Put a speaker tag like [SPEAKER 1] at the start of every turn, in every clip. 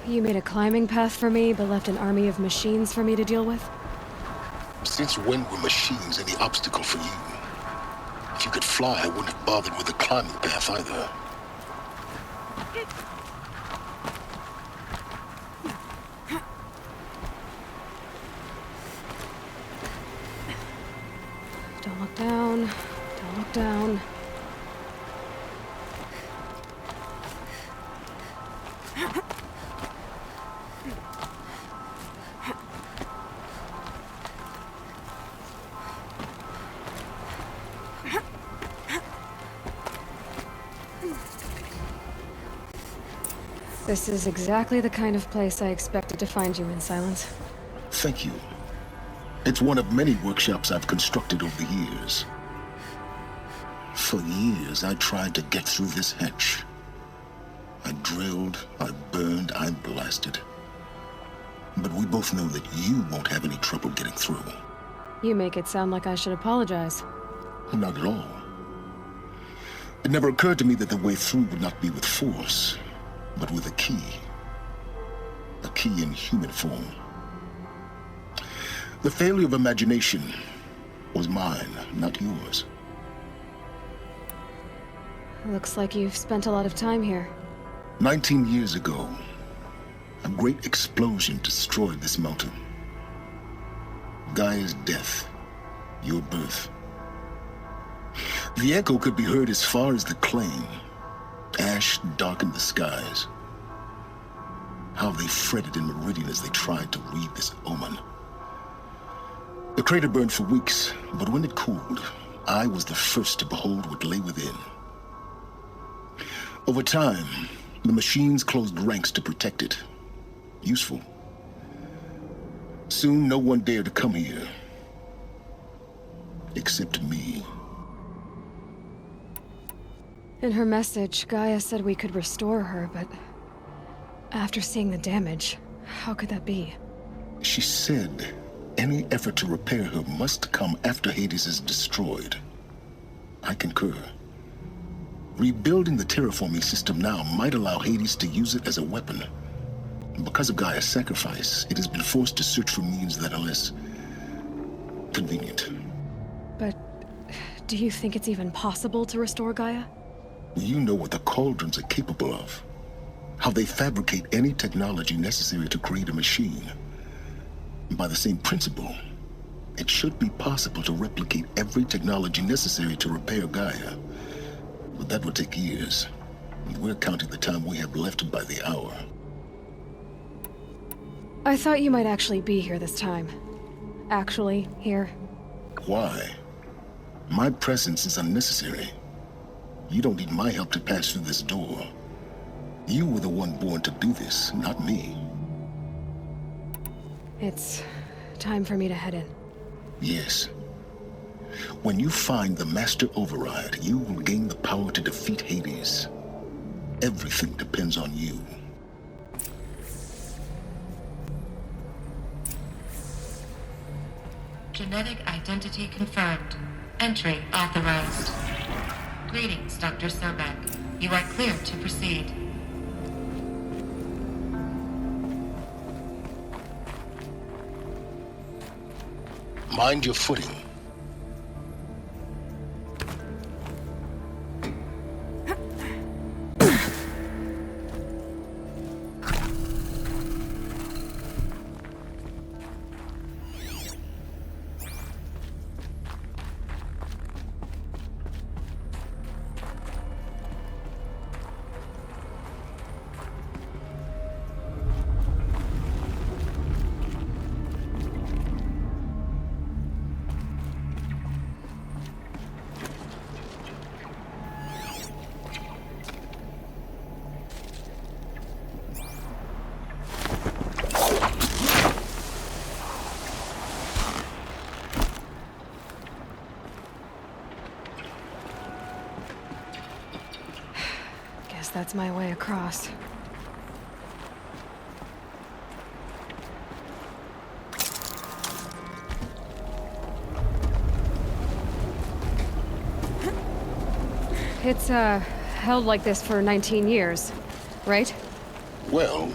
[SPEAKER 1] You made a climbing path for me, but left an army of machines for me to deal with?
[SPEAKER 2] Since when were machines any obstacle for you? If you could fly, I wouldn't have bothered with the climbing path either.
[SPEAKER 1] Don't look down. Don't look down. This is exactly the kind of place I expected to find you in, Silence.
[SPEAKER 2] Thank you. It's one of many workshops I've constructed over the years. For years, I tried to get through this hatch. I drilled, I burned, I blasted. But we both know that you won't have any trouble getting through.
[SPEAKER 1] You make it sound like I should apologize.
[SPEAKER 2] Not at all. It never occurred to me that the way through would not be with force, but with a key. A key in human form. The failure of imagination was mine, not yours.
[SPEAKER 1] Looks like you've spent a lot of time here.
[SPEAKER 2] 19 years ago, a great explosion destroyed this mountain. Gaia's death, your birth. The echo could be heard as far as the claim. Ash darkened the skies. How they fretted in Meridian as they tried to read this omen. The crater burned for weeks, but when it cooled, I was the first to behold what lay within. Over time, the machines closed ranks to protect it. Useful. Soon, no one dared to come here. Except me.
[SPEAKER 1] In her message, Gaia said we could restore her, but after seeing the damage, how could that be?
[SPEAKER 2] She said any effort to repair her must come after Hades is destroyed. I concur. Rebuilding the terraforming system now might allow Hades to use it as a weapon. Because of Gaia's sacrifice, it has been forced to search for means that are less convenient.
[SPEAKER 1] But do you think it's even possible to restore Gaia?
[SPEAKER 2] You know what the Cauldrons are capable of. How they fabricate any technology necessary to create a machine. By the same principle, it should be possible to replicate every technology necessary to repair Gaia. But that would take years. And we're counting the time we have left by the hour.
[SPEAKER 1] I thought you might actually be here this time. Actually, here.
[SPEAKER 2] Why? My presence is unnecessary. You don't need my help to pass through this door. You were the one born to do this, not me.
[SPEAKER 1] It's time for me to head in.
[SPEAKER 2] Yes. When you find the Master Override, you will gain the power to defeat Hades. Everything depends on you.
[SPEAKER 3] Genetic identity confirmed. Entry authorized. Greetings, Dr. Sobek. You are clear to proceed.
[SPEAKER 2] Mind your footing.
[SPEAKER 1] That's my way across. It's, held like this for 19 years, right?
[SPEAKER 2] Well,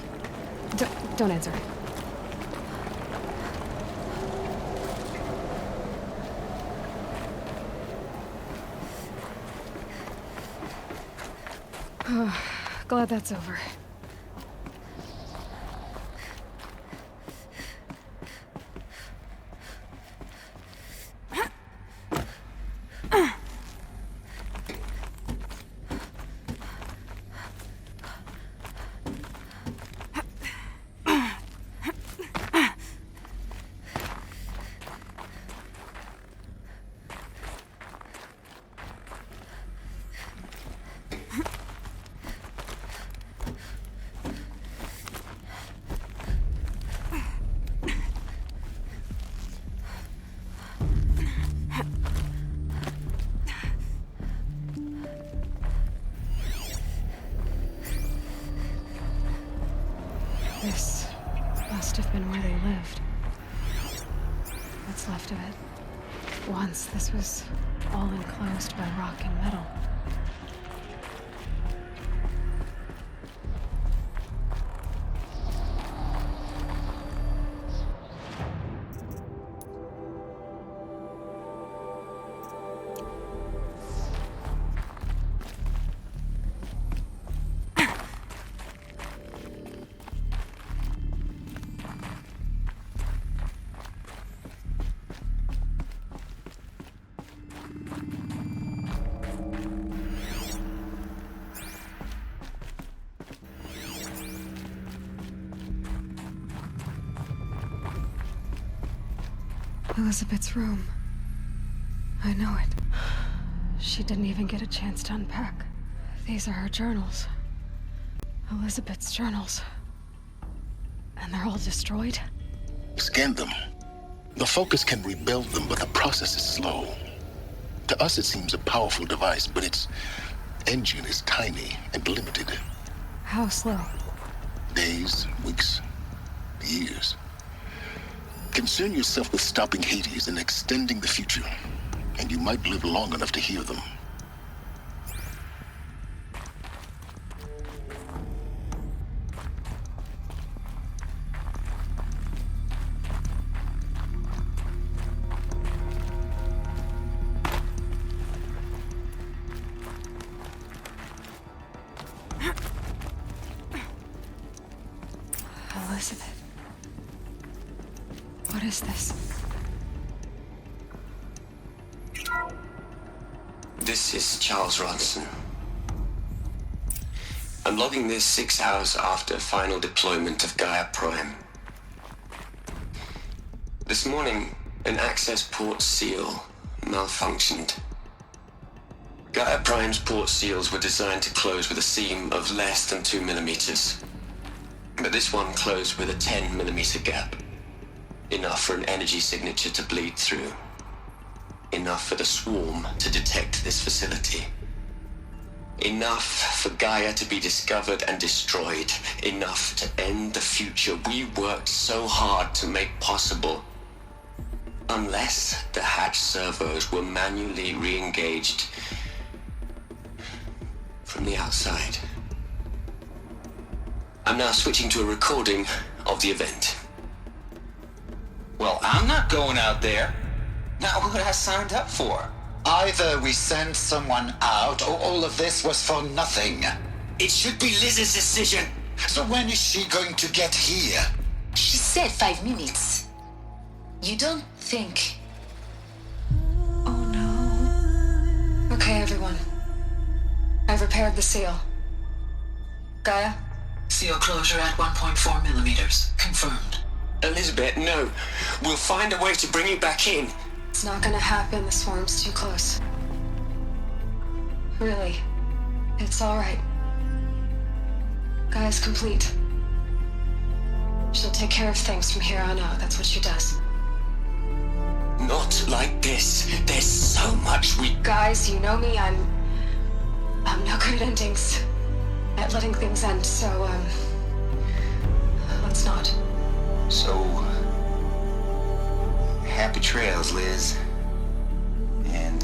[SPEAKER 1] Don't answer. Glad that's over. This must have been where they lived. What's left of it. Once, this was all enclosed by rock and metal. Elizabeth's room. I know it. She didn't even get a chance to unpack. These are her journals. Elizabeth's journals. And they're all destroyed?
[SPEAKER 2] Scan them. The Focus can rebuild them, but the process is slow. To us, it seems a powerful device, but its engine is tiny and limited.
[SPEAKER 1] How slow?
[SPEAKER 2] Days, weeks, years. Concern yourself with stopping Hades and extending the future, and you might live long enough to hear them.
[SPEAKER 1] Elizabeth. What is this?
[SPEAKER 4] This is Charles Ronson. I'm logging this 6 hours after final deployment of Gaia Prime. This morning, an access port seal malfunctioned. Gaia Prime's port seals were designed to close with a seam of less than 2 millimeters. But this one closed with a 10 millimeter gap. Enough for an energy signature to bleed through. Enough for the swarm to detect this facility. Enough for Gaia to be discovered and destroyed. Enough to end the future we worked so hard to make possible. Unless the hatch servos were manually re-engaged from the outside. I'm now switching to a recording of the event.
[SPEAKER 5] Well, I'm not going out there. Not what I signed up for.
[SPEAKER 6] Either we send someone out, or all of this was for nothing.
[SPEAKER 5] It should be Liz's decision.
[SPEAKER 6] So when is she going to get here?
[SPEAKER 7] She said 5 minutes. You don't think...
[SPEAKER 1] Oh no. Okay, everyone. I've repaired the seal. Gaia?
[SPEAKER 7] Seal closure at 1.4 millimeters. Confirmed.
[SPEAKER 4] Elizabeth, no. We'll find a way to bring you back in.
[SPEAKER 1] It's not gonna happen. The swarm's too close. Really. It's alright. Gaia's complete. She'll take care of things from here on out. That's what she does.
[SPEAKER 4] Not like this. There's so much we...
[SPEAKER 1] Guys, you know me. I'm no good at endings. At letting things end, so, let's not.
[SPEAKER 5] So... happy trails, Liz. And...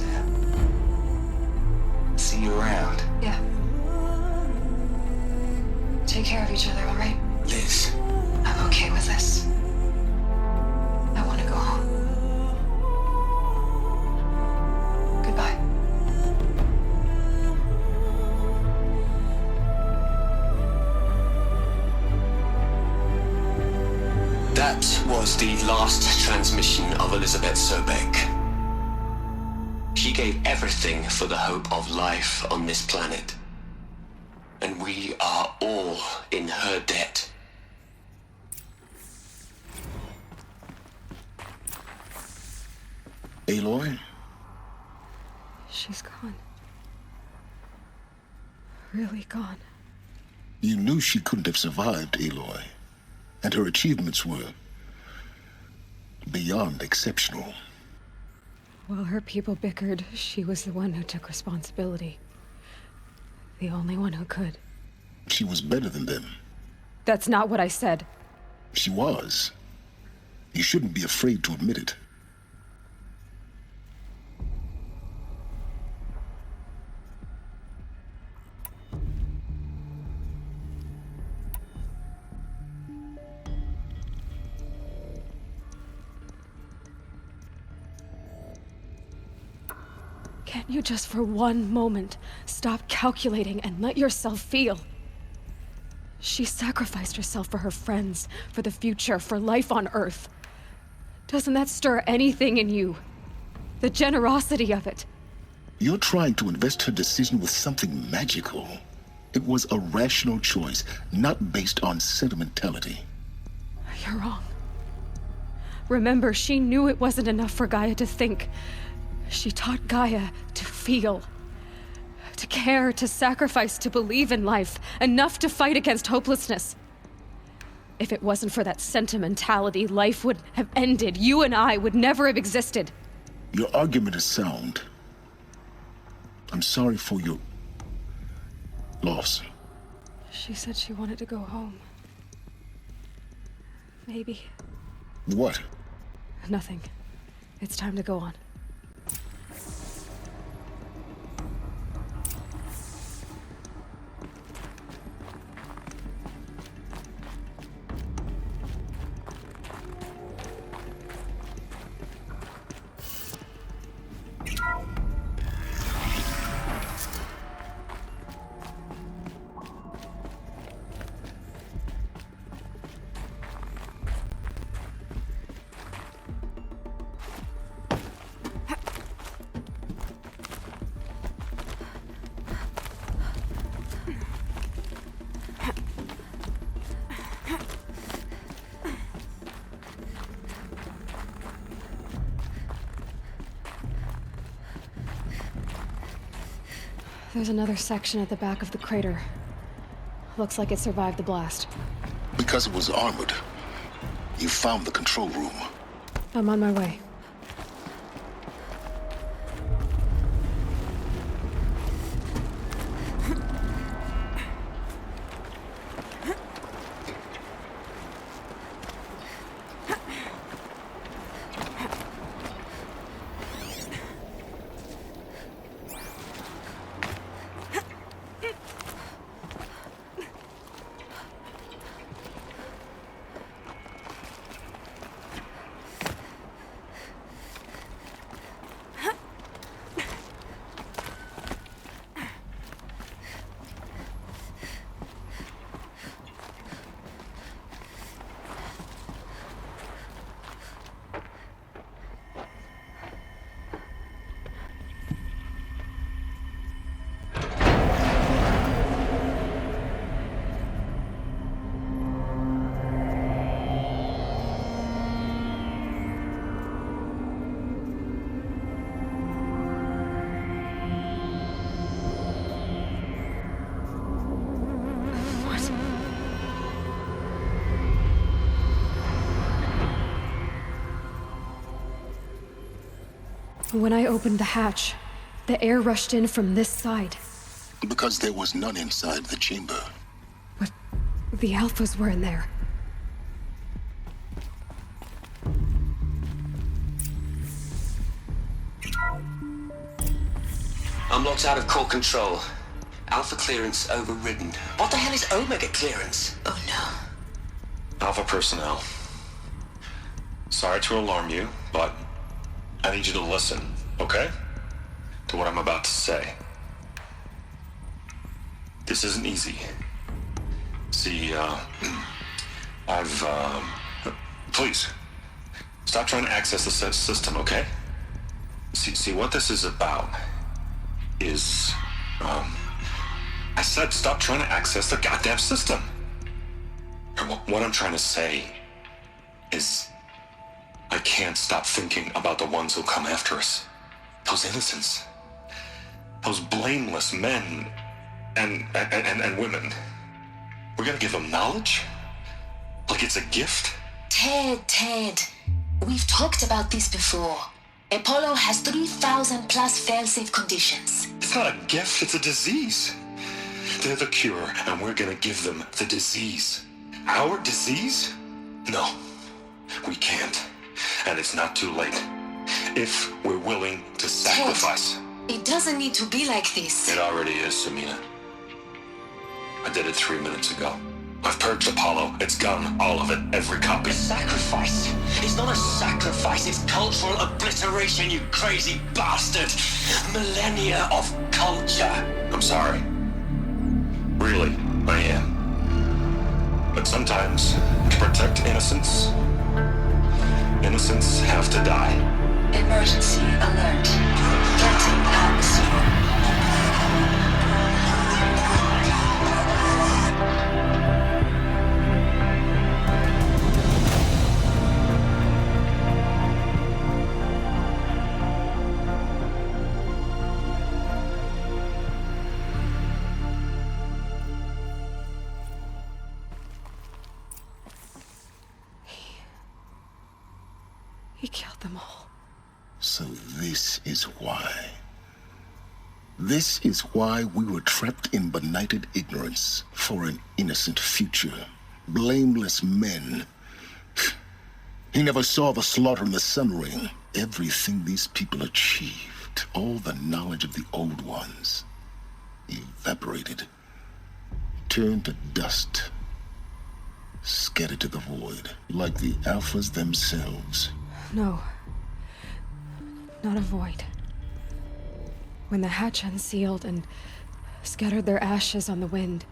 [SPEAKER 5] see you around.
[SPEAKER 1] Yeah. Take care of each other, alright?
[SPEAKER 4] Liz... That was the last transmission of Elizabeth Sobek. She gave everything for the hope of life on this planet. And we are all in her debt.
[SPEAKER 2] Aloy?
[SPEAKER 1] She's gone. Really gone.
[SPEAKER 2] You knew she couldn't have survived, Aloy. And her achievements were beyond exceptional.
[SPEAKER 1] While her people bickered, she was the one who took responsibility. The only one who could.
[SPEAKER 2] She was better than them.
[SPEAKER 1] That's not what I said.
[SPEAKER 2] She was. You shouldn't be afraid to admit it.
[SPEAKER 1] Can't you just for one moment stop calculating and let yourself feel? She sacrificed herself for her friends, for the future, for life on Earth. Doesn't that stir anything in you? The generosity of it.
[SPEAKER 2] You're trying to invest her decision with something magical. It was a rational choice, not based on sentimentality.
[SPEAKER 1] You're wrong. Remember, she knew it wasn't enough for Gaia to think. She taught Gaia to feel. To care, to sacrifice, to believe in life. Enough to fight against hopelessness. If it wasn't for that sentimentality, life would have ended. You and I would never have existed.
[SPEAKER 2] Your argument is sound. I'm sorry for your loss.
[SPEAKER 1] She said she wanted to go home. Maybe.
[SPEAKER 2] What?
[SPEAKER 1] Nothing. It's time to go on. There's another section at the back of the crater. Looks like it survived the blast.
[SPEAKER 2] Because it was armored. You found the control room.
[SPEAKER 1] I'm on my way. When I opened the hatch, the air rushed in from this side.
[SPEAKER 2] Because there was none inside the chamber.
[SPEAKER 1] But the Alphas were in there.
[SPEAKER 4] I'm locked out of core control. Alpha clearance overridden. What the hell is Omega clearance?
[SPEAKER 7] Oh no.
[SPEAKER 8] Alpha personnel. Sorry to alarm you, but I need you to listen, okay? To what I'm about to say. This isn't easy. See, I've Please. Stop trying to access the system, okay? See what this is about is, I said stop trying to access the goddamn system. What I'm trying to say is I can't stop thinking about the ones who come after us. Those innocents. Those blameless men and women. We're gonna give them knowledge? Like it's a gift?
[SPEAKER 7] Ted. We've talked about this before. Apollo has 3,000 plus fail-safe conditions.
[SPEAKER 8] It's not a gift, it's a disease. They're the cure, and we're gonna give them the disease. Our disease? No, we can't. And it's not too late. If we're willing to sacrifice.
[SPEAKER 7] Ted, it doesn't need to be like this.
[SPEAKER 8] It already is, Samina. I did it 3 minutes ago. I've purged Apollo. It's gone. All of it. Every copy.
[SPEAKER 5] A sacrifice? It's not a sacrifice, it's cultural obliteration, you crazy bastard! Millennia of culture!
[SPEAKER 8] I'm sorry. Really, I am. But sometimes, to protect innocence, innocents have to die.
[SPEAKER 7] Emergency alert. Getting atmosphere.
[SPEAKER 1] He killed them all.
[SPEAKER 2] So this is why. This is why we were trapped in benighted ignorance for an innocent future. Blameless men. He never saw the slaughter in the Sun Ring. Everything these people achieved, all the knowledge of the old ones, evaporated, turned to dust, scattered to the void, like the Alphas themselves.
[SPEAKER 1] No. Not a void. When the hatch unsealed and scattered their ashes on the wind,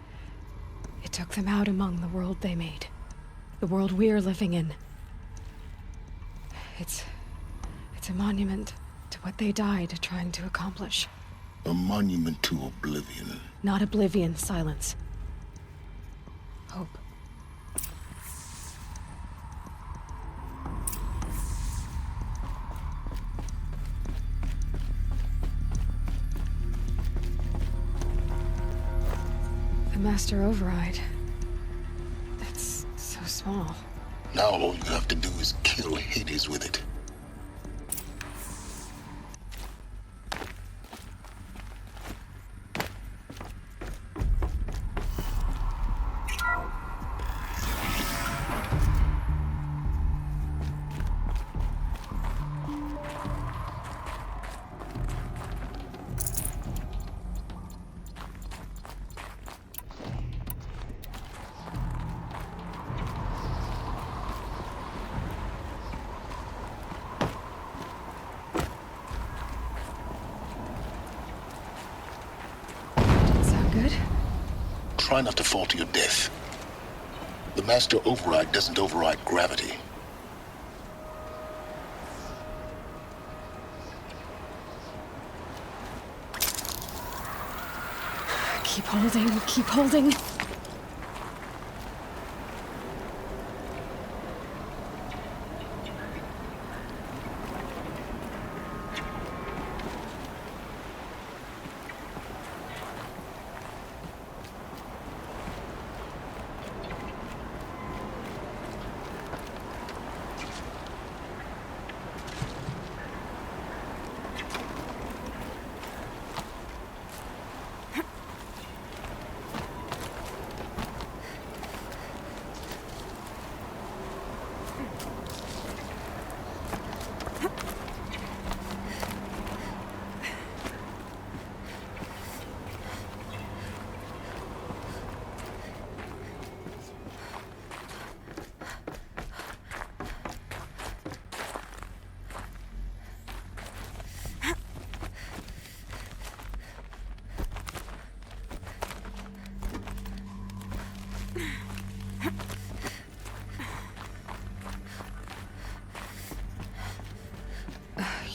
[SPEAKER 1] it took them out among the world they made. The world we're living in. It's a monument to what they died trying to accomplish.
[SPEAKER 2] A monument to oblivion.
[SPEAKER 1] Not oblivion, silence. Hope. The master override. That's so small.
[SPEAKER 2] Now all you have to do is kill Hades with it.
[SPEAKER 1] Good?
[SPEAKER 2] Try not to fall to your death. The master override doesn't override gravity.
[SPEAKER 1] Keep holding, keep holding.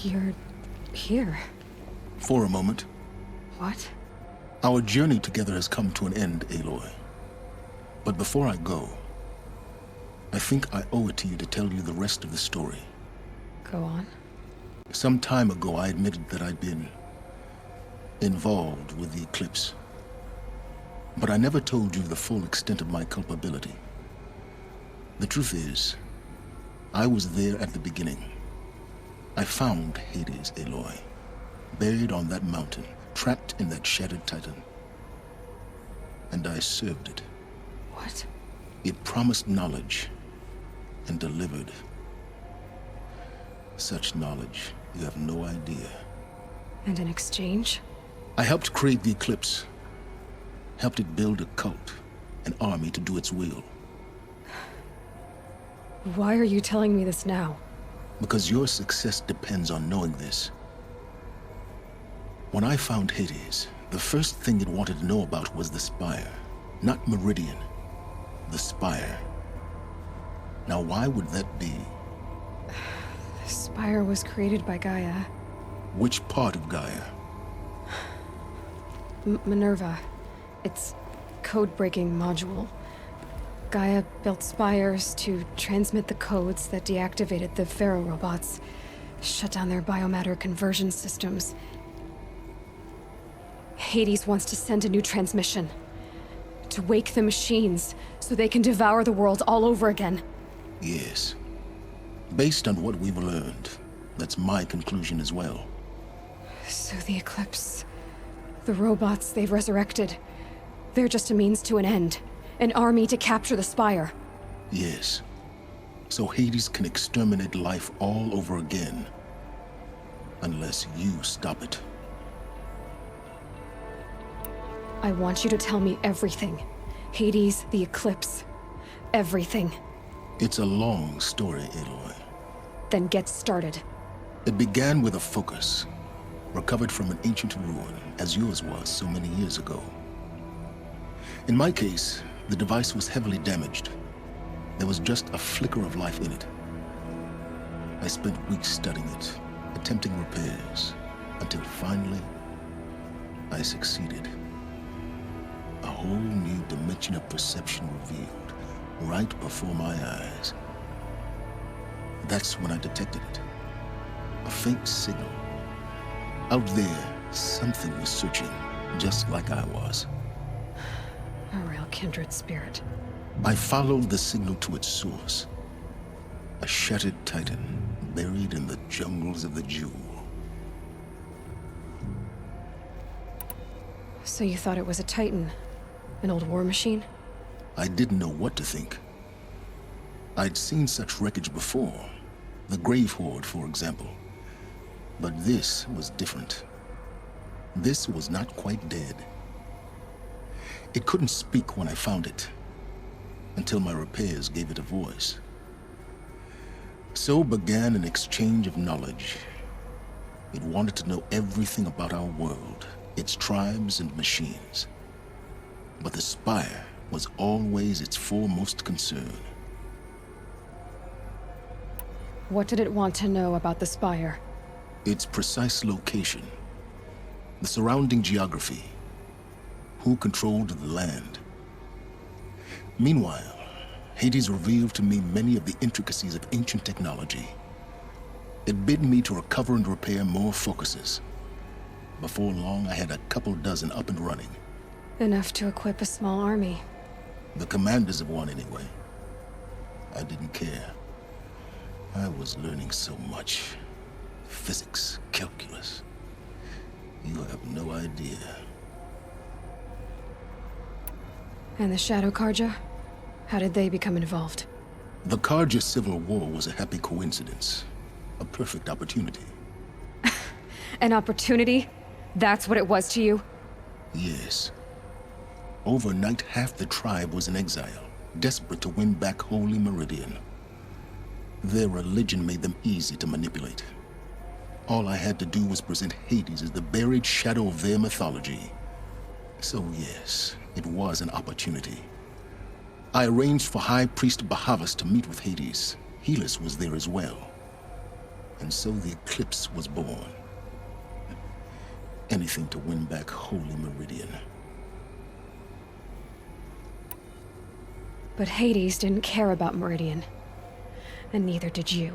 [SPEAKER 1] You're here.
[SPEAKER 2] For a moment.
[SPEAKER 1] What?
[SPEAKER 2] Our journey together has come to an end, Aloy. But before I go, I think I owe it to you to tell you the rest of the story.
[SPEAKER 1] Go on.
[SPEAKER 2] Some time ago, I admitted that I'd been involved with the eclipse. But I never told you the full extent of my culpability. The truth is, I was there at the beginning. I found Hades, Aloy, buried on that mountain, trapped in that shattered titan. And I served it.
[SPEAKER 1] What?
[SPEAKER 2] It promised knowledge and delivered. Such knowledge, you have no idea.
[SPEAKER 1] And in exchange?
[SPEAKER 2] I helped create the eclipse. Helped it build a cult, an army to do its will.
[SPEAKER 1] Why are you telling me this now?
[SPEAKER 2] Because your success depends on knowing this. When I found Hades, the first thing it wanted to know about was the Spire. Not Meridian. The Spire. Now why would that be?
[SPEAKER 1] The Spire was created by Gaia.
[SPEAKER 2] Which part of Gaia?
[SPEAKER 1] Minerva. Its code-breaking module. Gaia built spires to transmit the codes that deactivated the Pharaoh robots, shut down their biomatter conversion systems. Hades wants to send a new transmission. To wake the machines, so they can devour the world all over again.
[SPEAKER 2] Yes. Based on what we've learned, that's my conclusion as well.
[SPEAKER 1] So the Eclipse, the robots they've resurrected, they're just a means to an end. An army to capture the Spire.
[SPEAKER 2] Yes. So Hades can exterminate life all over again. Unless you stop it.
[SPEAKER 1] I want you to tell me everything. Hades, the Eclipse, everything.
[SPEAKER 2] It's a long story, Aloy.
[SPEAKER 1] Then get started.
[SPEAKER 2] It began with a focus, recovered from an ancient ruin, as yours was so many years ago. In my case, the device was heavily damaged. There was just a flicker of life in it. I spent weeks studying it, attempting repairs, until finally, I succeeded. A whole new dimension of perception revealed, right before my eyes. That's when I detected it. A faint signal. Out there, something was searching, just like I was.
[SPEAKER 1] A real kindred spirit.
[SPEAKER 2] I followed the signal to its source. A shattered titan, buried in the jungles of the Jewel.
[SPEAKER 1] So you thought it was a titan? An old war machine?
[SPEAKER 2] I didn't know what to think. I'd seen such wreckage before. The Grave Horde, for example. But this was different. This was not quite dead. It couldn't speak when I found it, until my repairs gave it a voice. So began an exchange of knowledge. It wanted to know everything about our world, its tribes and machines. But the Spire was always its foremost concern.
[SPEAKER 1] What did it want to know about the Spire?
[SPEAKER 2] Its precise location, the surrounding geography, who controlled the land. Meanwhile, Hades revealed to me many of the intricacies of ancient technology. It bid me to recover and repair more focuses. Before long, I had a couple dozen up and running.
[SPEAKER 1] Enough to equip a small army.
[SPEAKER 2] The commanders of one, anyway. I didn't care. I was learning so much. Physics, calculus. You have no idea.
[SPEAKER 1] And the Shadow Karja? How did they become involved?
[SPEAKER 2] The Karja Civil War was a happy coincidence. A perfect opportunity.
[SPEAKER 1] An opportunity? That's what it was to you?
[SPEAKER 2] Yes. Overnight, half the tribe was in exile, desperate to win back Holy Meridian. Their religion made them easy to manipulate. All I had to do was present Hades as the buried shadow of their mythology. So yes, it was an opportunity. I arranged for High Priest Bahavas to meet with Hades. Helis was there as well. And so the eclipse was born. Anything to win back Holy Meridian.
[SPEAKER 1] But Hades didn't care about Meridian. And neither did you.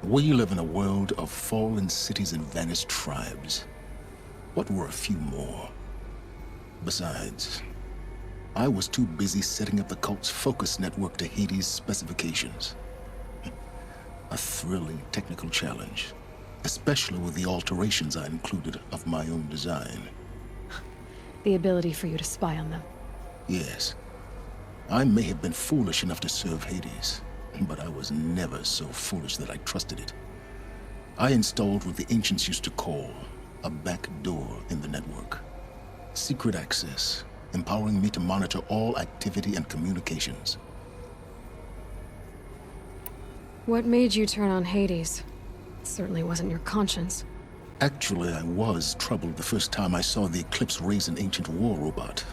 [SPEAKER 2] We live in a world of fallen cities and vanished tribes. What were a few more? Besides, I was too busy setting up the cult's focus network to Hades' specifications. A thrilling technical challenge, especially with the alterations I included of my own design.
[SPEAKER 1] The ability for you to spy on them.
[SPEAKER 2] Yes. I may have been foolish enough to serve Hades, but I was never so foolish that I trusted it. I installed what the ancients used to call a back door in the network. Secret access, empowering me to monitor all activity and communications.
[SPEAKER 1] What made you turn on Hades? It certainly wasn't your conscience.
[SPEAKER 2] Actually, I was troubled the first time I saw the Eclipse raise an ancient war robot.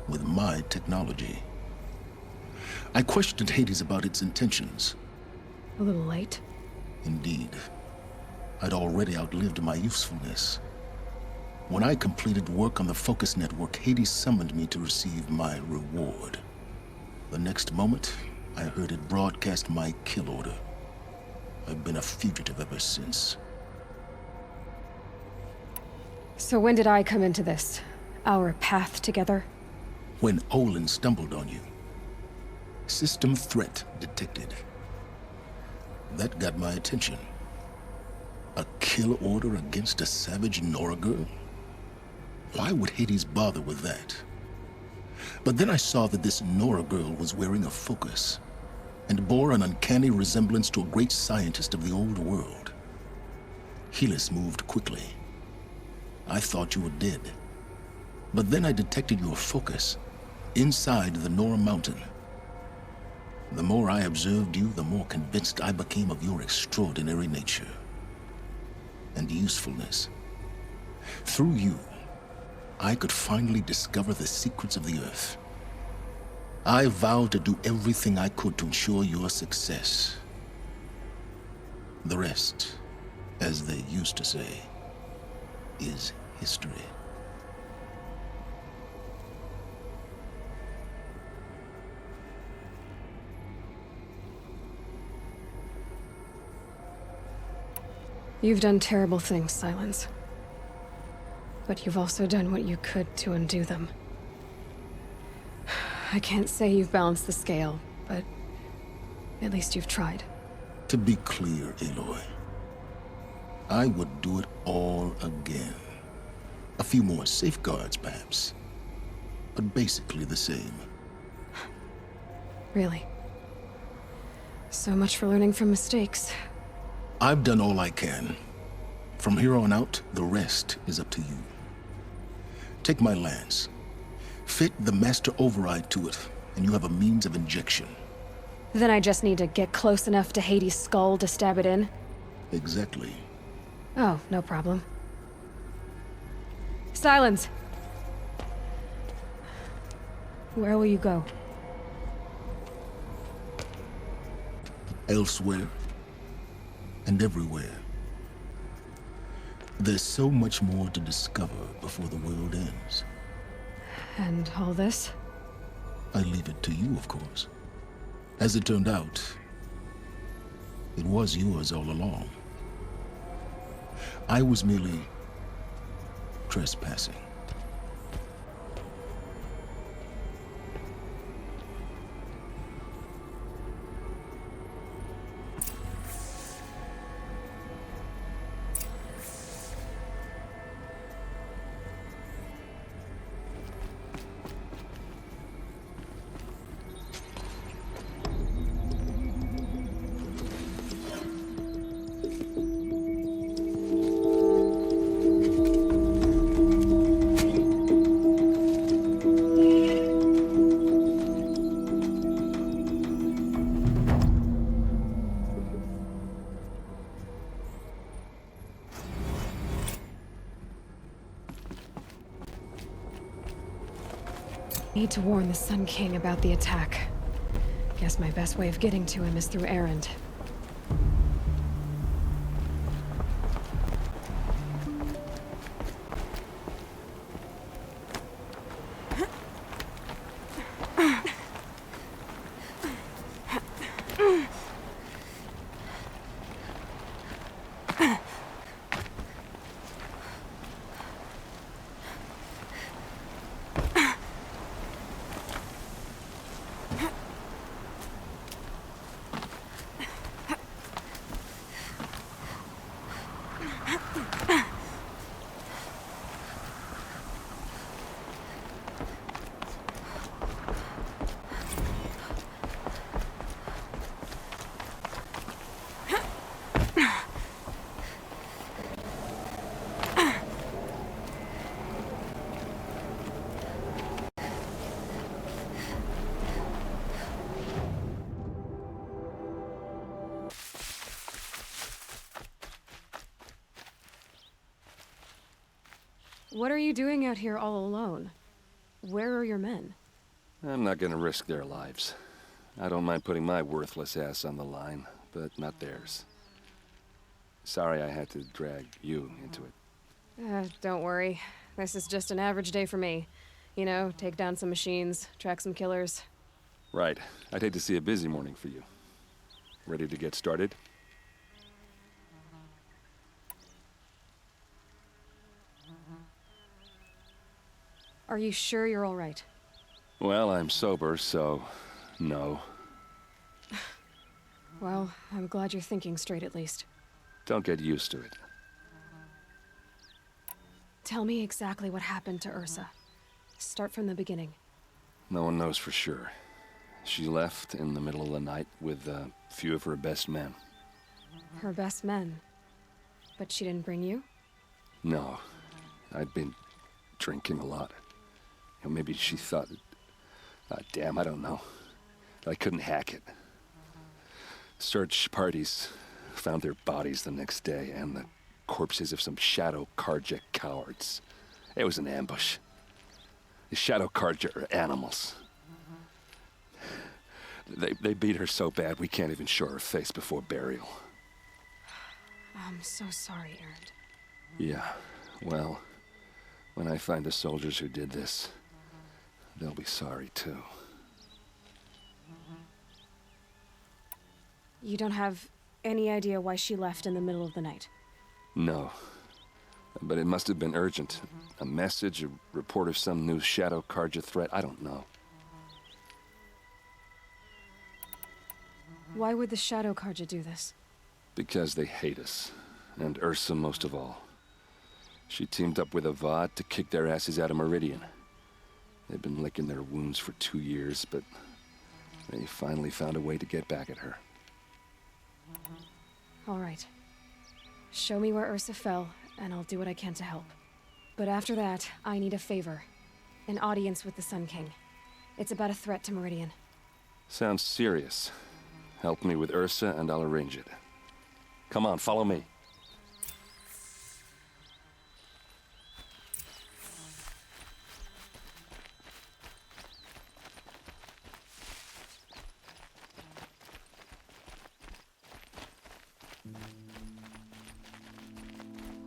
[SPEAKER 2] With my technology. I questioned Hades about its intentions.
[SPEAKER 1] A little late?
[SPEAKER 2] Indeed. I'd already outlived my usefulness. When I completed work on the Focus Network, Hades summoned me to receive my reward. The next moment, I heard it broadcast my kill order. I've been a fugitive ever since.
[SPEAKER 1] So when did I come into this? Our path together?
[SPEAKER 2] When Olin stumbled on you. System threat detected. That got my attention. A kill order against a savage Nora girl? Why would Hades bother with that? But then I saw that this Nora girl was wearing a focus, and bore an uncanny resemblance to a great scientist of the old world. Helis moved quickly. I thought you were dead. But then I detected your focus, inside the Nora mountain. The more I observed you, the more convinced I became of your extraordinary nature. And usefulness. Through you, I could finally discover the secrets of the Earth. I vowed to do everything I could to ensure your success. The rest, as they used to say, is history.
[SPEAKER 1] You've done terrible things, Silence. But you've also done what you could to undo them. I can't say you've balanced the scale, but at least you've tried.
[SPEAKER 2] To be clear, Aloy, I would do it all again. A few more safeguards, perhaps, but basically the same.
[SPEAKER 1] Really? So much for learning from mistakes.
[SPEAKER 2] I've done all I can. From here on out, the rest is up to you. Take my lance. Fit the master override to it, and you have a means of injection.
[SPEAKER 1] Then I just need to get close enough to Hades' skull to stab it in?
[SPEAKER 2] Exactly.
[SPEAKER 1] Oh, no problem. Silence! Where will you go?
[SPEAKER 2] Elsewhere. And everywhere. There's so much more to discover before the world ends.
[SPEAKER 1] And all this?
[SPEAKER 2] I leave it to you, of course. As it turned out, it was yours all along. I was merely trespassing.
[SPEAKER 1] Need to warn the Sun King about the attack. Guess my best way of getting to him is through Erend. What are you doing out here all alone? Where are your men?
[SPEAKER 9] I'm not gonna risk their lives. I don't mind putting my worthless ass on the line, but not theirs. Sorry I had to drag you into it.
[SPEAKER 1] Don't worry. This is just an average day for me. You know, take down some machines, track some killers.
[SPEAKER 9] Right. I'd hate to see a busy morning for you. Ready to get started?
[SPEAKER 1] Are you sure you're all right?
[SPEAKER 9] Well, I'm sober, so no.
[SPEAKER 1] Well, I'm glad you're thinking straight at least.
[SPEAKER 9] Don't get used to it.
[SPEAKER 1] Tell me exactly what happened to Ursa. Start from the beginning.
[SPEAKER 9] No one knows for sure. She left in the middle of the night with a few of her best men.
[SPEAKER 1] Her best men? But she didn't bring you?
[SPEAKER 9] No. I'd been drinking a lot. Maybe she thought... damn, I don't know. I couldn't hack it. Search parties found their bodies the next day, and the corpses of some Shadow Karja cowards. It was an ambush. The Shadow Karja are animals. They beat her so bad we can't even show her face before burial.
[SPEAKER 1] I'm so sorry, Erend.
[SPEAKER 9] Yeah, well, when I find the soldiers who did this, they'll be sorry too.
[SPEAKER 1] You don't have any idea why she left in the middle of the night?
[SPEAKER 9] No. But it must have been urgent. A message, a report of some new Shadow Karja threat, I don't know.
[SPEAKER 1] Why would the Shadow Karja do this?
[SPEAKER 9] Because they hate us. And Ursa most of all. She teamed up with Avad to kick their asses out of Meridian. They've been licking their wounds for 2 years, but they finally found a way to get back at her.
[SPEAKER 1] All right. Show me where Ursa fell, and I'll do what I can to help. But after that, I need a favor. An audience with the Sun King. It's about a threat to Meridian.
[SPEAKER 9] Sounds serious. Help me with Ursa, and I'll arrange it. Come on, follow me.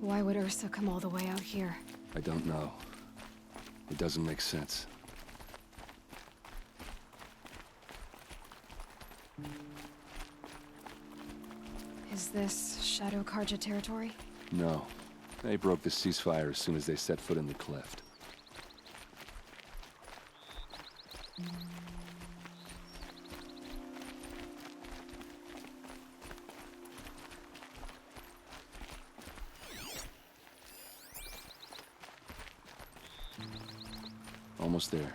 [SPEAKER 1] Why would Ursa come all the way out here?
[SPEAKER 9] I don't know. It doesn't make sense.
[SPEAKER 1] Is this Shadow Karja territory?
[SPEAKER 9] No. They broke the ceasefire as soon as they set foot in the cleft. Almost there.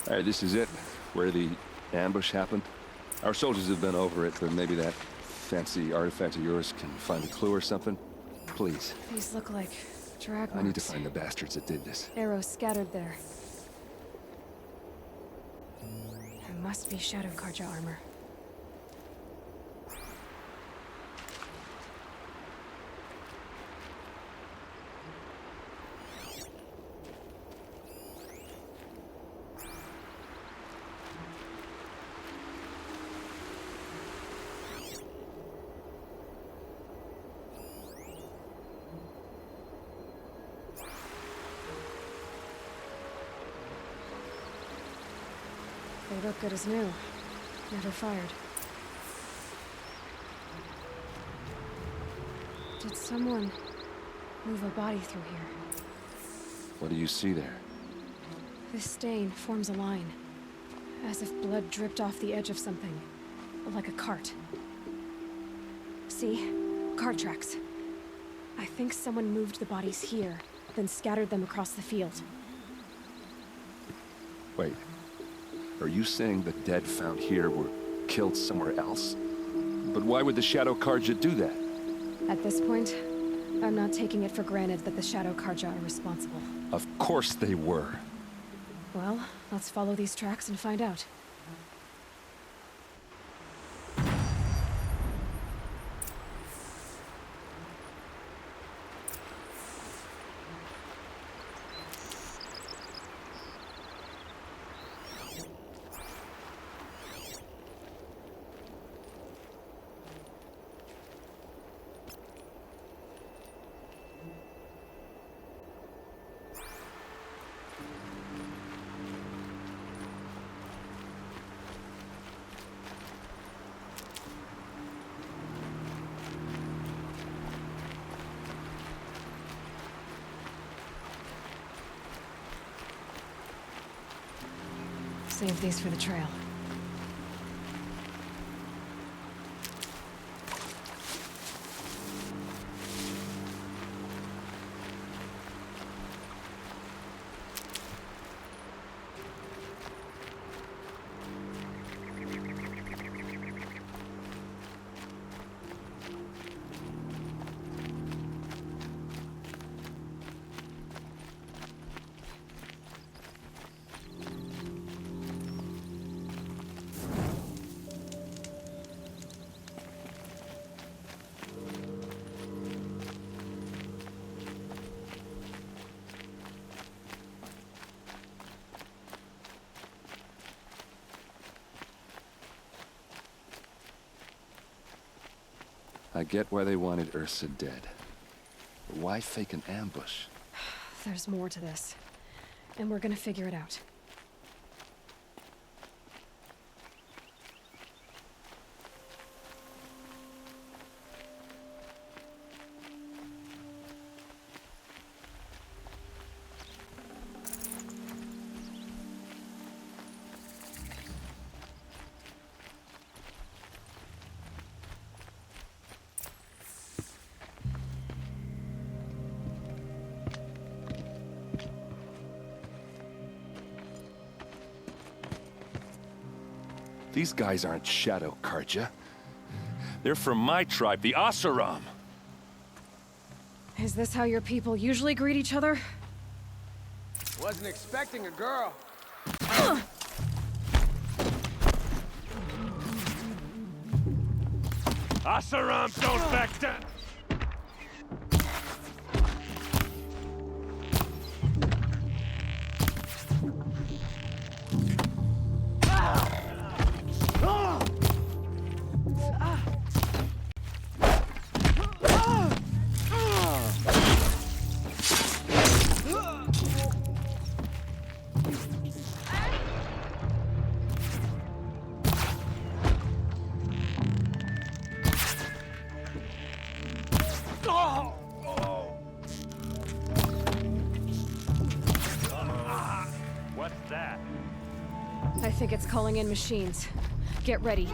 [SPEAKER 9] All right, this is it, where the ambush happened. Our soldiers have been over it, but maybe that fancy artifact of yours can find a clue or something. Please.
[SPEAKER 1] These look like drag marks.
[SPEAKER 9] I need to find the bastards that did this.
[SPEAKER 1] Arrows scattered there. It must be Shadow Karja armor. They look good as new. Never fired. Did someone move a body through here?
[SPEAKER 9] What do you see there?
[SPEAKER 1] This stain forms a line, as if blood dripped off the edge of something, like a cart. See? Cart tracks. I think someone moved the bodies here, then scattered them across the field.
[SPEAKER 9] Wait. Are you saying the dead found here were killed somewhere else? But why would the Shadow Karja do that?
[SPEAKER 1] At this point, I'm not taking it for granted that the Shadow Karja are responsible.
[SPEAKER 9] Of course they were.
[SPEAKER 1] Well, let's follow these tracks and find out. Save these for the trail.
[SPEAKER 9] I get why they wanted Ursa dead. But why fake an ambush?
[SPEAKER 1] There's more to this. And we're gonna figure it out.
[SPEAKER 9] These guys aren't Shadow Karja. They're from my tribe, the Asaram.
[SPEAKER 1] Is this how your people usually greet each other?
[SPEAKER 10] Wasn't expecting a girl.
[SPEAKER 9] Asaram don't back down!
[SPEAKER 10] What's that?
[SPEAKER 1] I think it's calling in machines. Get ready.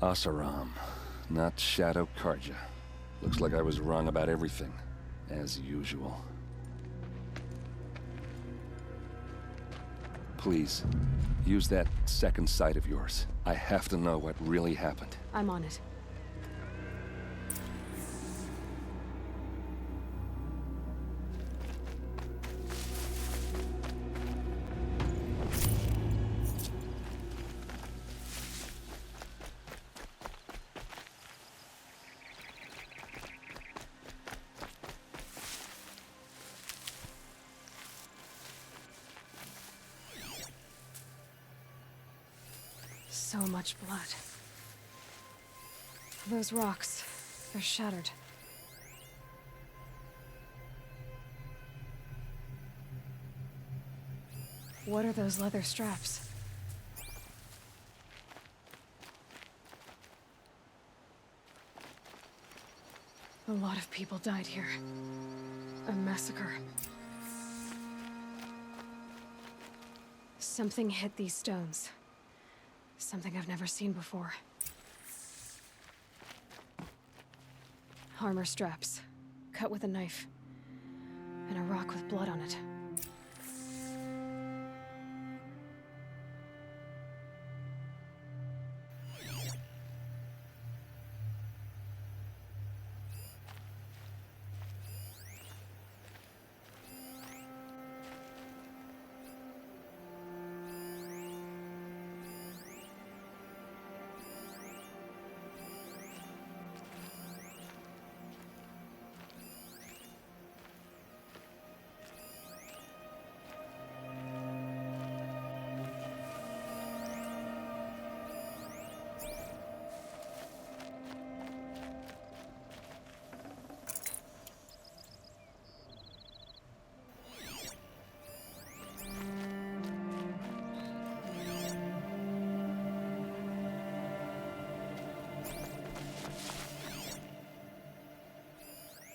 [SPEAKER 9] Oseram, not Shadow Karja. Looks like I was wrong about everything, as usual. Please, use that second sight of yours. I have to know what really happened.
[SPEAKER 1] I'm on it. So much blood. Those rocks, they're shattered. What are those leather straps? A lot of people died here. A massacre. Something hit these stones. Something I've never seen before. Armor straps, cut with a knife, and a rock with blood on it.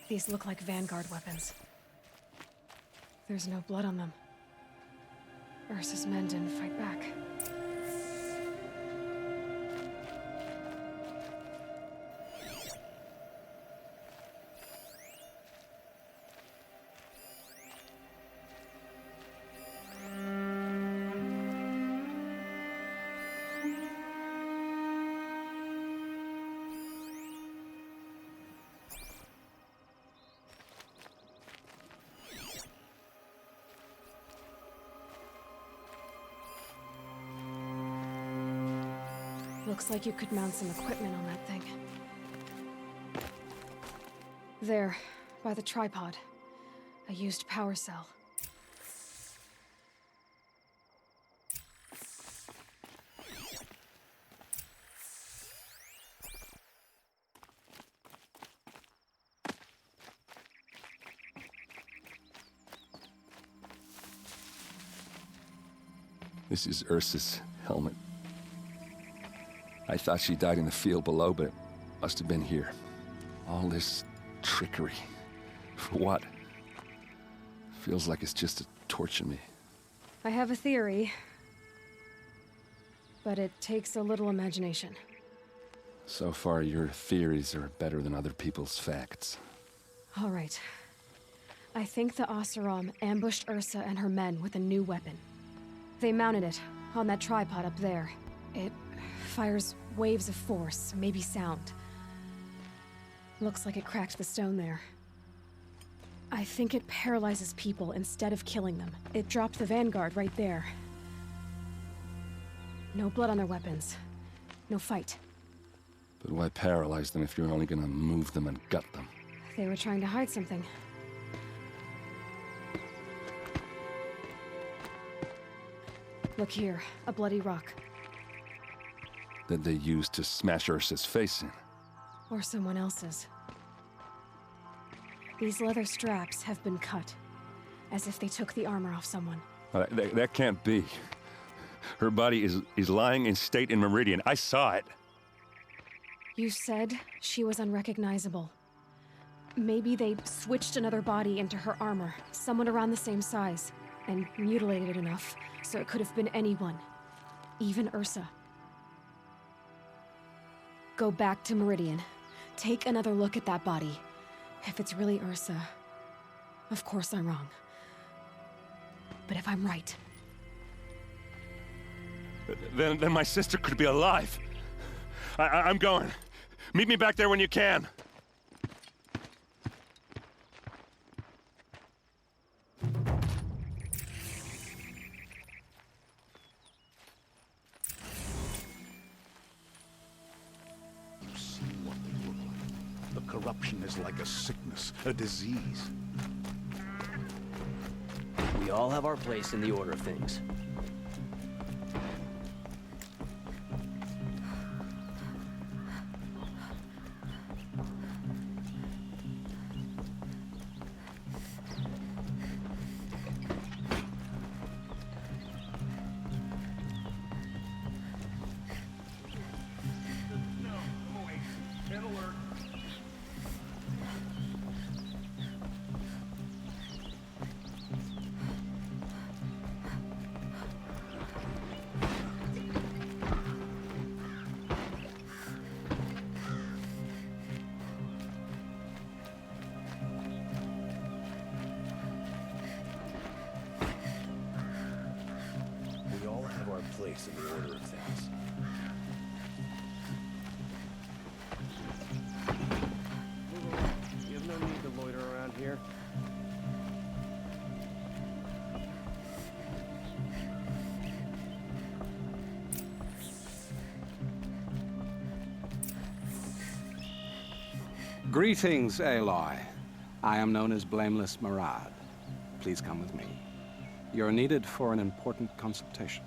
[SPEAKER 1] These look like Vanguard weapons. There's no blood on them. Ursa's men didn't fight back. Looks like you could mount some equipment on that thing. There, by the tripod. A used power cell.
[SPEAKER 9] This is Ursa's helmet. I thought she died in the field below, but it must have been here. All this trickery. For what? Feels like it's just to torture me.
[SPEAKER 1] I have a theory, but it takes a little imagination.
[SPEAKER 9] So far, your theories are better than other people's facts.
[SPEAKER 1] All right. I think the Oseram ambushed Ursa and her men with a new weapon. They mounted it on that tripod up there. It fires waves of force, maybe sound. Looks like it cracked the stone there. I think it paralyzes people instead of killing them. It dropped the Vanguard right there. No blood on their weapons. No fight.
[SPEAKER 9] But why paralyze them if you're only gonna move them and gut them?
[SPEAKER 1] They were trying to hide something. Look here, a bloody rock.
[SPEAKER 9] That they used to smash Ursa's face in.
[SPEAKER 1] Or someone else's. These leather straps have been cut, as if they took the armor off someone.
[SPEAKER 9] That can't be. Her body is lying in state in Meridian. I saw it.
[SPEAKER 1] You said she was unrecognizable. Maybe they switched another body into her armor, someone around the same size, and mutilated it enough so it could have been anyone, even Ursa. Go back to Meridian. Take another look at that body. If it's really Ursa, of course I'm wrong. But if I'm right...
[SPEAKER 9] Then my sister could be alive. I'm going. Meet me back there when you can.
[SPEAKER 11] You see what they look like. The corruption is like a sickness, a disease.
[SPEAKER 12] We all have our place in the order of things.
[SPEAKER 11] Place in the order of things.
[SPEAKER 10] Move along. You have no need to loiter around here.
[SPEAKER 13] Greetings, Aloy. I am known as Blameless Murad. Please come with me. You're needed for an important consultation.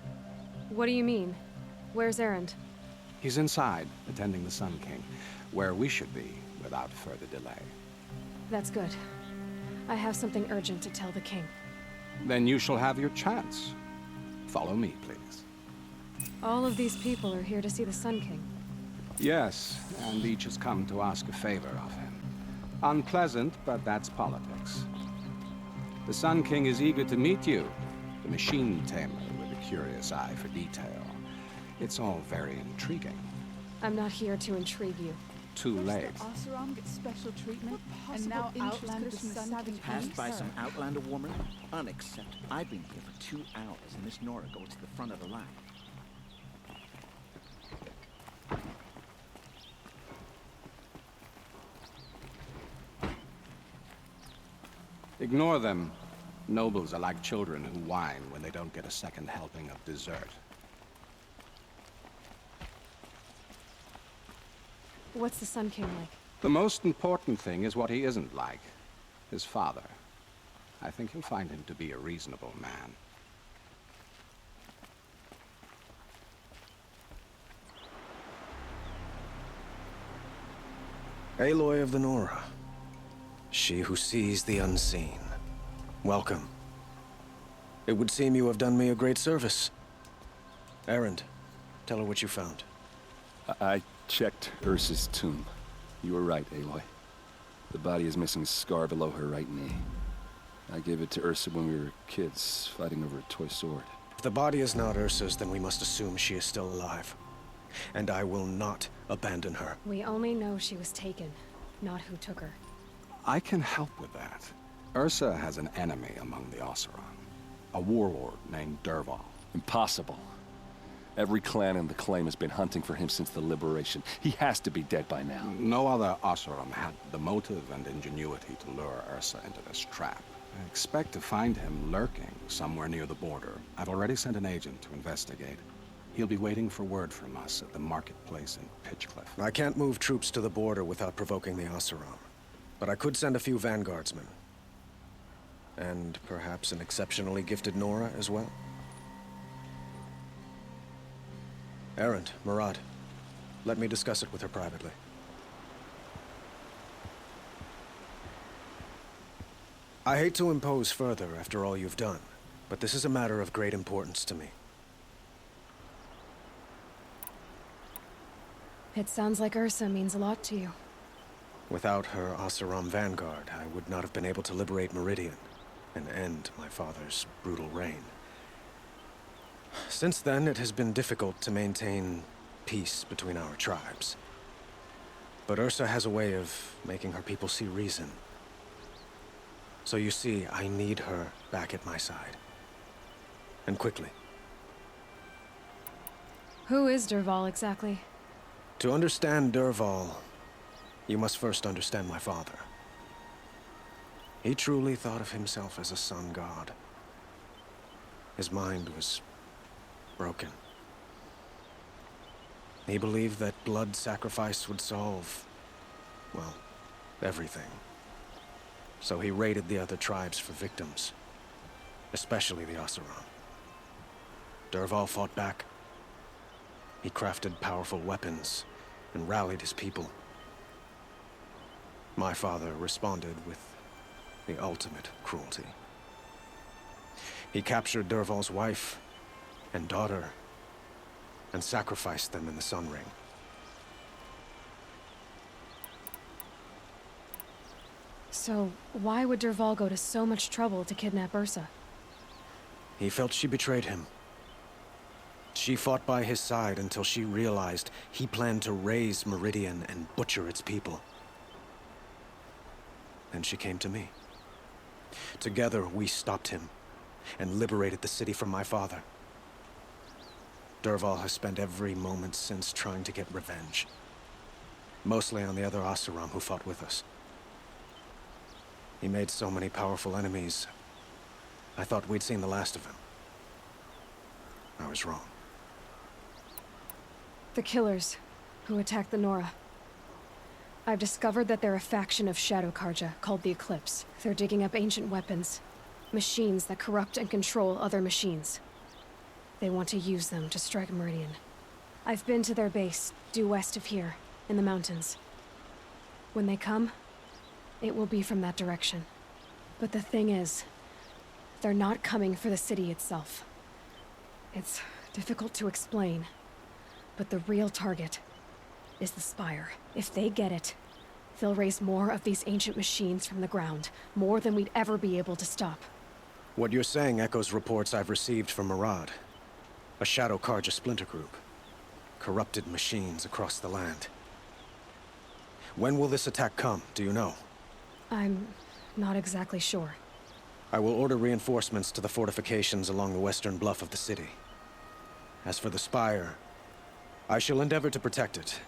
[SPEAKER 1] What do you mean? Where's Erend?
[SPEAKER 13] He's inside, attending the Sun King, where we should be without further delay.
[SPEAKER 1] That's good. I have something urgent to tell the king.
[SPEAKER 13] Then you shall have your chance. Follow me, please.
[SPEAKER 1] All of these people are here to see the Sun King.
[SPEAKER 13] Yes, and each has come to ask a favor of him. Unpleasant, but that's politics. The Sun King is eager to meet you, the machine tamer with a curious eye for detail. It's all very intriguing.
[SPEAKER 1] I'm not here to intrigue you.
[SPEAKER 13] Too late.
[SPEAKER 14] Oseram gets special treatment, and now Outlander
[SPEAKER 15] Passed by some Outlander woman? Unacceptable. I've been here for 2 hours, and Miss Nora goes to the front of the line.
[SPEAKER 13] Ignore them. Nobles are like children who whine when they don't get a second helping of dessert.
[SPEAKER 1] What's the Sun King like?
[SPEAKER 13] The most important thing is what he isn't like. His father. I think you'll find him to be a reasonable man.
[SPEAKER 16] Aloy of the Nora. She who sees the unseen. Welcome. It would seem you have done me a great service. Erend, tell her what you found.
[SPEAKER 9] I checked Ursa's tomb. You were right, Aloy. The body is missing a scar below her right knee. I gave it to Ursa when we were kids, fighting over a toy sword.
[SPEAKER 16] If the body is not Ursa's, then we must assume she is still alive. And I will not abandon her.
[SPEAKER 1] We only know she was taken, not who took her.
[SPEAKER 13] I can help with that. Ursa has an enemy among the Oseram. A warlord named Dervahl.
[SPEAKER 9] Impossible. Every clan in the claim has been hunting for him since the liberation. He has to be dead by now.
[SPEAKER 13] No other Oseram had the motive and ingenuity to lure Ursa into this trap. I expect to find him lurking somewhere near the border. I've already sent an agent to investigate. He'll be waiting for word from us at the marketplace in Pitchcliff.
[SPEAKER 16] I can't move troops to the border without provoking the Oseram. But I could send a few vanguardsmen. And perhaps an exceptionally gifted Nora as well. Erend, Murad, let me discuss it with her privately. I hate to impose further after all you've done, but this is a matter of great importance to me.
[SPEAKER 1] It sounds like Ursa means a lot to you.
[SPEAKER 16] Without her Oseram vanguard, I would not have been able to liberate Meridian and end my father's brutal reign. Since then, it has been difficult to maintain peace between our tribes. But Ursa has a way of making her people see reason. So you see, I need her back at my side. And quickly.
[SPEAKER 1] Who is Dervahl exactly?
[SPEAKER 16] To understand Dervahl, you must first understand my father. He truly thought of himself as a sun god. His mind was broken. He believed that blood sacrifice would solve, well, everything. So he raided the other tribes for victims, especially the Oseram. Dervahl fought back. He crafted powerful weapons and rallied his people. My father responded with the ultimate cruelty. He captured Dervahl's wife and daughter and sacrificed them in the Sun Ring.
[SPEAKER 1] So, why would Dervahl go to so much trouble to kidnap Ursa?
[SPEAKER 16] He felt she betrayed him. She fought by his side until she realized he planned to raise Meridian and butcher its people. Then she came to me. Together, we stopped him and liberated the city from my father. Dervahl has spent every moment since trying to get revenge. Mostly on the other Oseram who fought with us. He made so many powerful enemies, I thought we'd seen the last of him. I was wrong.
[SPEAKER 1] The killers who attacked the Nora. I've discovered that they're a faction of Shadow Karja called the Eclipse. They're digging up ancient weapons. Machines that corrupt and control other machines. They want to use them to strike Meridian. I've been to their base, due west of here, in the mountains. When they come, it will be from that direction. But the thing is, they're not coming for the city itself. It's difficult to explain, but the real target is the Spire. If they get it, they'll raise more of these ancient machines from the ground, more than we'd ever be able to stop.
[SPEAKER 16] What you're saying echoes reports I've received from Murad, a Shadow Karja splinter group. Corrupted machines across the land. When will this attack come, do you know?
[SPEAKER 1] I'm not exactly sure.
[SPEAKER 16] I will order reinforcements to the fortifications along the western bluff of the city. As for the Spire, I shall endeavor to protect it,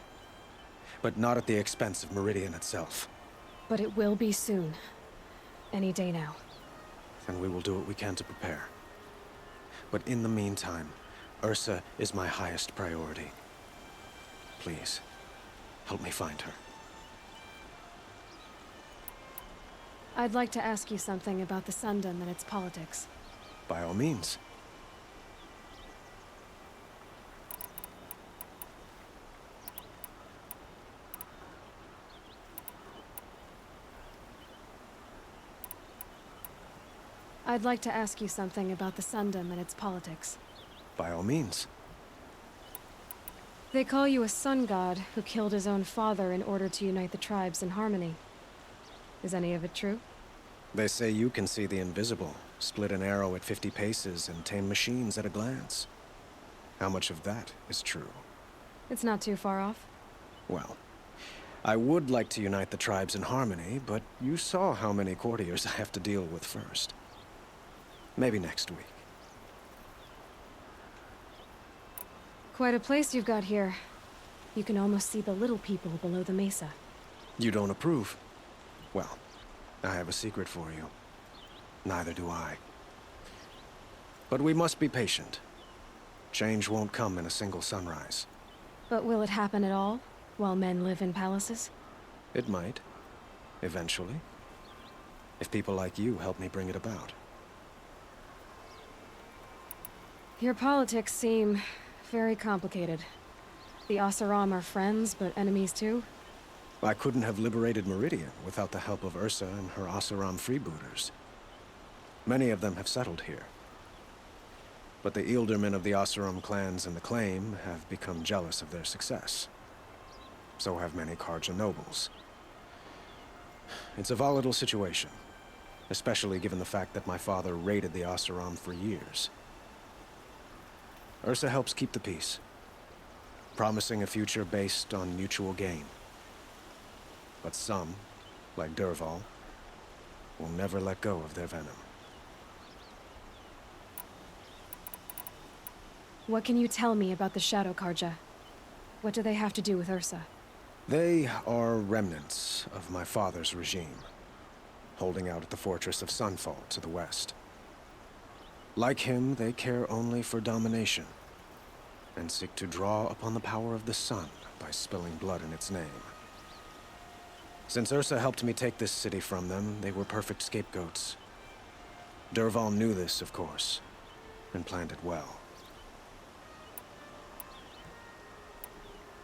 [SPEAKER 16] but not at the expense of Meridian itself.
[SPEAKER 1] But it will be soon. Any day now.
[SPEAKER 16] And we will do what we can to prepare. But in the meantime, Ursa is my highest priority. Please, help me find her.
[SPEAKER 1] I'd like to ask you something about the Sundom and its politics.
[SPEAKER 16] By all means.
[SPEAKER 1] I'd like to ask you something about the Sundom and its politics.
[SPEAKER 16] By all means.
[SPEAKER 1] They call you a sun god who killed his own father in order to unite the tribes in harmony. Is any of it true?
[SPEAKER 16] They say you can see the invisible, split an arrow at 50 paces, and tame machines at a glance. How much of that is true?
[SPEAKER 1] It's not too far off.
[SPEAKER 16] Well, I would like to unite the tribes in harmony, but you saw how many courtiers I have to deal with first. Maybe next week.
[SPEAKER 1] Quite a place you've got here. You can almost see the little people below the mesa.
[SPEAKER 16] You don't approve? Well, I have a secret for you. Neither do I. But we must be patient. Change won't come in a single sunrise.
[SPEAKER 1] But will it happen at all, while men live in palaces?
[SPEAKER 16] It might. Eventually. If people like you help me bring it about.
[SPEAKER 1] Your politics seem very complicated. The Oseram are friends, but enemies too?
[SPEAKER 16] I couldn't have liberated Meridian without the help of Ursa and her Oseram freebooters. Many of them have settled here. But the Ealdormen of the Oseram clans and the Claim have become jealous of their success. So have many Karja nobles. It's a volatile situation, especially given the fact that my father raided the Oseram for years. Ursa helps keep the peace, promising a future based on mutual gain. But some, like Dervahl, will never let go of their venom.
[SPEAKER 1] What can you tell me about the Shadow Carja? What do they have to do with Ursa?
[SPEAKER 16] They are remnants of my father's regime, holding out at the fortress of Sunfall to the west. Like him, they care only for domination, and seek to draw upon the power of the sun by spilling blood in its name. Since Ursa helped me take this city from them, they were perfect scapegoats. Dervahl knew this, of course, and planned it well.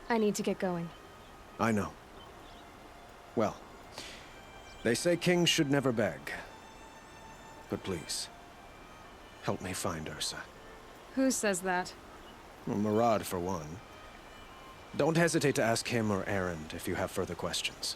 [SPEAKER 1] I need to get going.
[SPEAKER 16] I know. Well, they say kings should never beg. But please, help me find Ursa.
[SPEAKER 1] Who says that?
[SPEAKER 16] Well, Murad, for one. Don't hesitate to ask him or Erend if you have further questions.